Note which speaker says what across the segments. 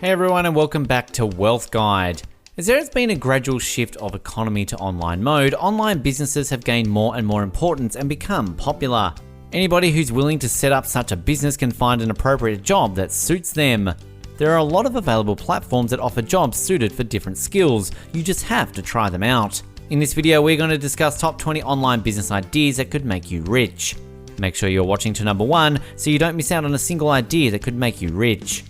Speaker 1: Hey everyone, and welcome back to Wealth Guide. As there has been a gradual shift of economy to online mode, online businesses have gained more and more importance and become popular. Anybody who's willing to set up such a business can find an appropriate job that suits them. There are a lot of available platforms that offer jobs suited for different skills. You just have to try them out. In this video, we're going to discuss top 20 online business ideas that could make you rich. Make sure you're watching to number 1 so you don't miss out on a single idea that could make you rich.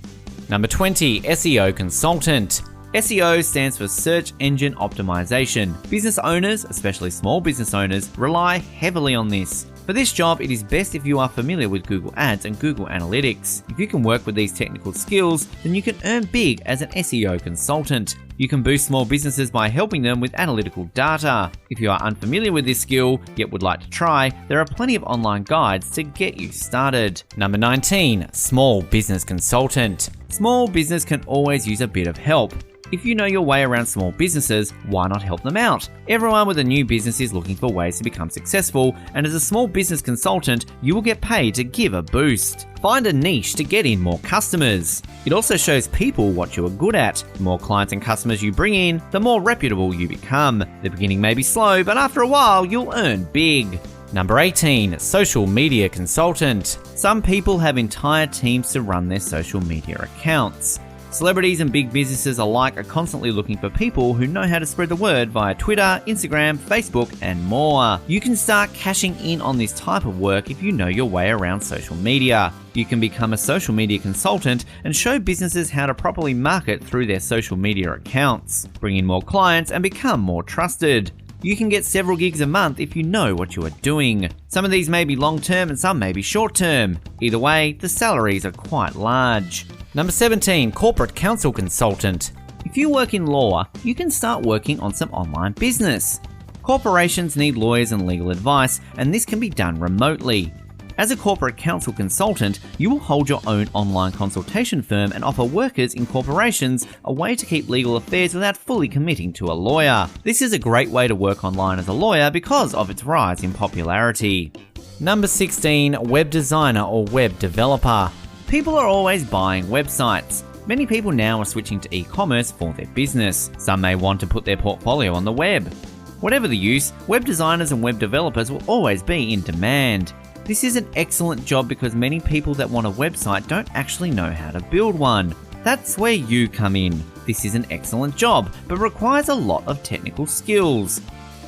Speaker 1: Number 20, SEO Consultant. SEO stands for Search Engine Optimization. Business owners, especially small business owners, rely heavily on this. For this job, it is best if you are familiar with Google Ads and Google Analytics. If you can work with these technical skills, then you can earn big as an SEO consultant. You can boost small businesses by helping them with analytical data. If you are unfamiliar with this skill, yet would like to try, there are plenty of online guides to get you started. Number 19, Small Business Consultant. Small business can always use a bit of help. If you know your way around small businesses, why not help them out? Everyone with a new business is looking for ways to become successful, and as a small business consultant, you will get paid to give a boost. Find a niche to get in more customers. It also shows people what you are good at. The more clients and customers you bring in, the more reputable you become. The beginning may be slow, but after a while, you'll earn big. Number 18, Social Media Consultant. Some people have entire teams to run their social media accounts. Celebrities and big businesses alike are constantly looking for people who know how to spread the word via Twitter, Instagram, Facebook, and more. You can start cashing in on this type of work if you know your way around social media. You can become a social media consultant and show businesses how to properly market through their social media accounts, bring in more clients, and become more trusted. You can get several gigs a month if you know what you are doing. Some of these may be long-term and some may be short-term. Either way, the salaries are quite large. Number 17, Corporate Counsel Consultant. If you work in law, you can start working on some online business. Corporations need lawyers and legal advice, and this can be done remotely. As a corporate counsel consultant, you will hold your own online consultation firm and offer workers in corporations a way to keep legal affairs without fully committing to a lawyer. This is a great way to work online as a lawyer because of its rise in popularity. Number 16, Web Designer or Web Developer. People are always buying websites. Many people now are switching to e-commerce for their business. Some may want to put their portfolio on the web. Whatever the use, web designers and web developers will always be in demand. This is an excellent job because many people that want a website don't actually know how to build one. That's where you come in. This is an excellent job, but requires a lot of technical skills.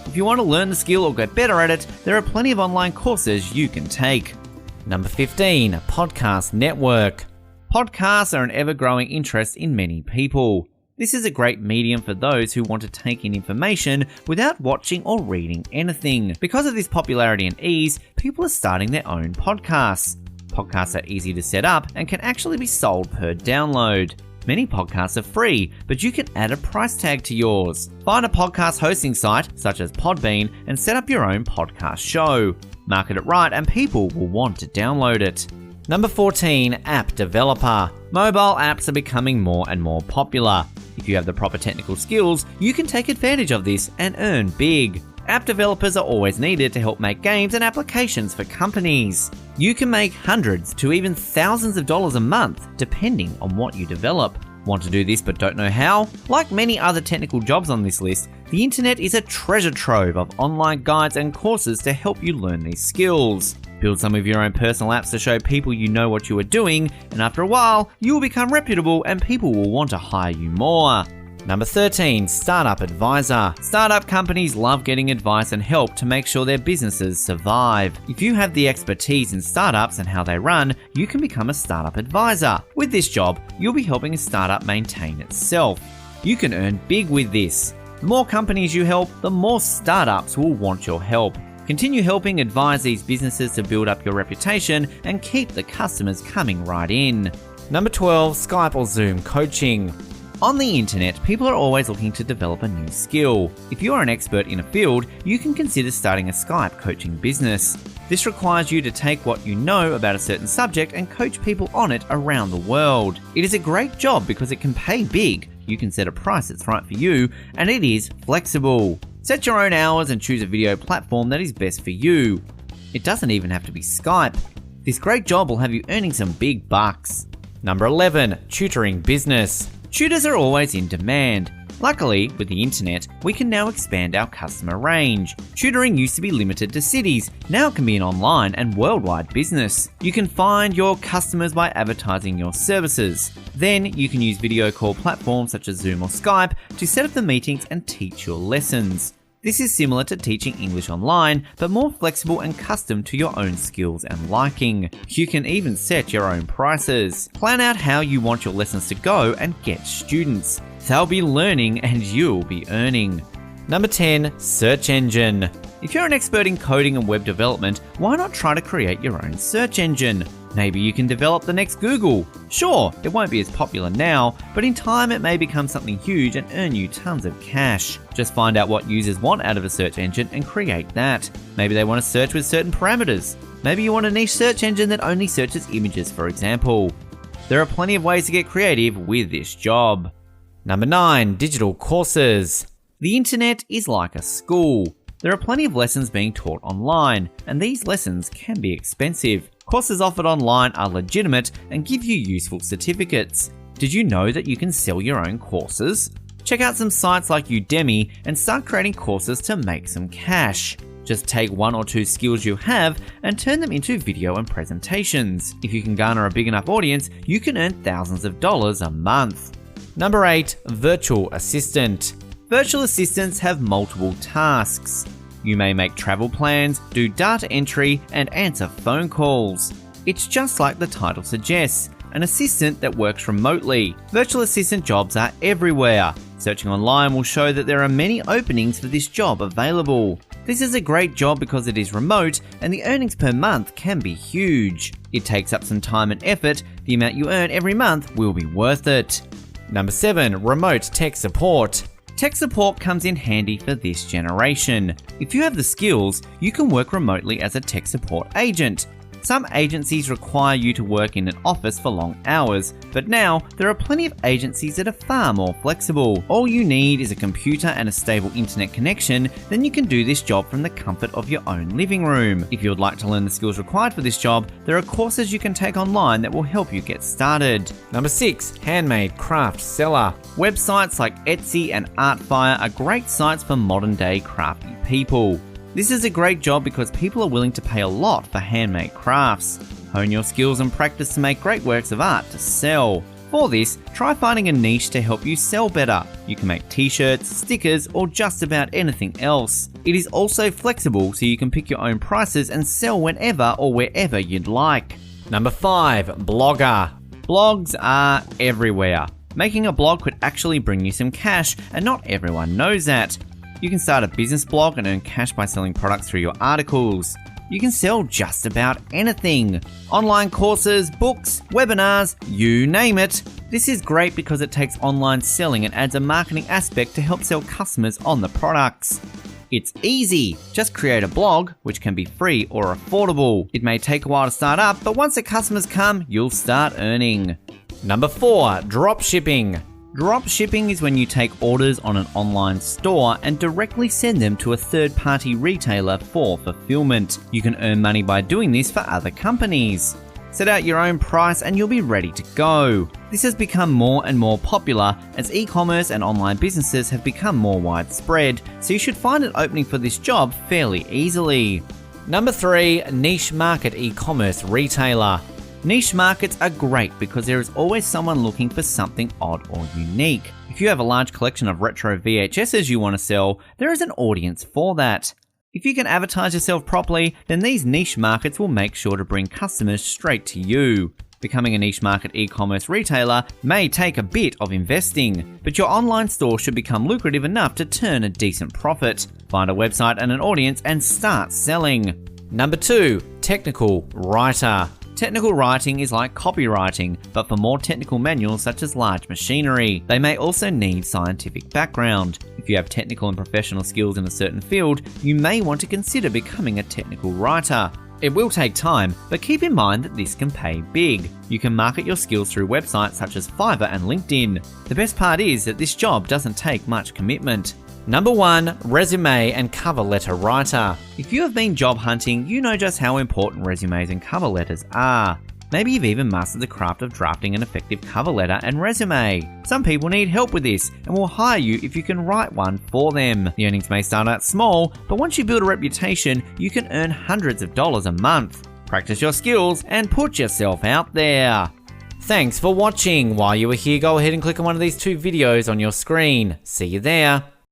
Speaker 1: If you want to learn the skill or get better at it, there are plenty of online courses you can take. Number 15, Podcast Network. Podcasts are an ever-growing interest in many people. This is a great medium for those who want to take in information without watching or reading anything. Because of this popularity and ease, people are starting their own podcasts. Podcasts are easy to set up and can actually be sold per download. Many podcasts are free, but you can add a price tag to yours. Find a podcast hosting site, such as Podbean, and set up your own podcast show. Market it right and people will want to download it. Number 14, App Developer. Mobile apps are becoming more and more popular. If you have the proper technical skills, you can take advantage of this and earn big. App developers are always needed to help make games and applications for companies. You can make hundreds to even thousands of dollars a month, depending on what you develop. Want to do this but don't know how? Like many other technical jobs on this list, the internet is a treasure trove of online guides and courses to help you learn these skills. Build some of your own personal apps to show people you know what you are doing, and after a while, you will become reputable and people will want to hire you more. Number 13, Startup Advisor. Startup companies love getting advice and help to make sure their businesses survive. If you have the expertise in startups and how they run, you can become a startup advisor. With this job, you'll be helping a startup maintain itself. You can earn big with this. The more companies you help, the more startups will want your help. Continue helping advise these businesses to build up your reputation and keep the customers coming right in. Number 12, Skype or Zoom coaching. On the internet, people are always looking to develop a new skill. If you are an expert in a field, you can consider starting a Skype coaching business. This requires you to take what you know about a certain subject and coach people on it around the world. It is a great job because it can pay big. You can set a price that's right for you, and it is flexible. Set your own hours and choose a video platform that is best for you. It doesn't even have to be Skype. This great job will have you earning some big bucks. Number 11, Tutoring Business. Tutors are always in demand. Luckily, with the internet, we can now expand our customer range. Tutoring used to be limited to cities, now it can be an online and worldwide business. You can find your customers by advertising your services. Then you can use video call platforms such as Zoom or Skype to set up the meetings and teach your lessons. This is similar to teaching English online, but more flexible and custom to your own skills and liking. You can even set your own prices. Plan out how you want your lessons to go and get students. They'll be learning and you'll be earning. Number 10, search engine. If you're an expert in coding and web development, why not try to create your own search engine? Maybe you can develop the next Google. Sure, it won't be as popular now, but in time it may become something huge and earn you tons of cash. Just find out what users want out of a search engine and create that. Maybe they want to search with certain parameters. Maybe you want a niche search engine that only searches images, for example. There are plenty of ways to get creative with this job. Number 9, digital courses. The internet is like a school. There are plenty of lessons being taught online, and these lessons can be expensive. Courses offered online are legitimate and give you useful certificates. Did you know that you can sell your own courses? Check out some sites like Udemy and start creating courses to make some cash. Just take 1 or 2 skills you have and turn them into video and presentations. If you can garner a big enough audience, you can earn thousands of dollars a month. Number 8, virtual assistant. Virtual assistants have multiple tasks. You may make travel plans, do data entry, and answer phone calls. It's just like the title suggests, an assistant that works remotely. Virtual assistant jobs are everywhere. Searching online will show that there are many openings for this job available. This is a great job because it is remote and the earnings per month can be huge. It takes up some time and effort. The amount you earn every month will be worth it. Number 7, remote tech support. Tech support comes in handy for this generation. If you have the skills, you can work remotely as a tech support agent. Some agencies require you to work in an office for long hours, but now there are plenty of agencies that are far more flexible. All you need is a computer and a stable internet connection, then you can do this job from the comfort of your own living room. If you would like to learn the skills required for this job, there are courses you can take online that will help you get started. Number 6, handmade craft seller. Websites like Etsy and Artfire are great sites for modern day crafty people. This is a great job because people are willing to pay a lot for handmade crafts. Hone your skills and practice to make great works of art to sell. For this, try finding a niche to help you sell better. You can make t-shirts, stickers, or just about anything else. It is also flexible so you can pick your own prices and sell whenever or wherever you'd like. Number 5, blogger. Blogs are everywhere. Making a blog could actually bring you some cash, and not everyone knows that. You can start a business blog and earn cash by selling products through your articles. You can sell just about anything. Online courses, books, webinars, you name it. This is great because it takes online selling and adds a marketing aspect to help sell customers on the products. It's easy. Just create a blog, which can be free or affordable. It may take a while to start up, but once the customers come, you'll start earning. Number 4, dropshipping. Dropshipping is when you take orders on an online store and directly send them to a third-party retailer for fulfillment. You can earn money by doing this for other companies. Set out your own price and you'll be ready to go. This has become more and more popular as e-commerce and online businesses have become more widespread, so you should find an opening for this job fairly easily. Number 3, niche market e-commerce retailer. Niche markets are great because there is always someone looking for something odd or unique. If you have a large collection of retro VHSs you want to sell, there is an audience for that. If you can advertise yourself properly, then these niche markets will make sure to bring customers straight to you. Becoming a niche market e-commerce retailer may take a bit of investing, but your online store should become lucrative enough to turn a decent profit. Find a website and an audience and start selling. Number 2, technical writer. Technical writing is like copywriting, but for more technical manuals such as large machinery. They may also need scientific background. If you have technical and professional skills in a certain field, you may want to consider becoming a technical writer. It will take time, but keep in mind that this can pay big. You can market your skills through websites such as Fiverr and LinkedIn. The best part is that this job doesn't take much commitment. Number 1, resume and cover letter writer. If you have been job hunting, you know just how important resumes and cover letters are. Maybe you've even mastered the craft of drafting an effective cover letter and resume. Some people need help with this and will hire you if you can write one for them. The earnings may start out small, but once you build a reputation, you can earn hundreds of dollars a month. Practice your skills and put yourself out there. Thanks for watching. While you are here, go ahead and click on one of these 2 videos on your screen. See you there.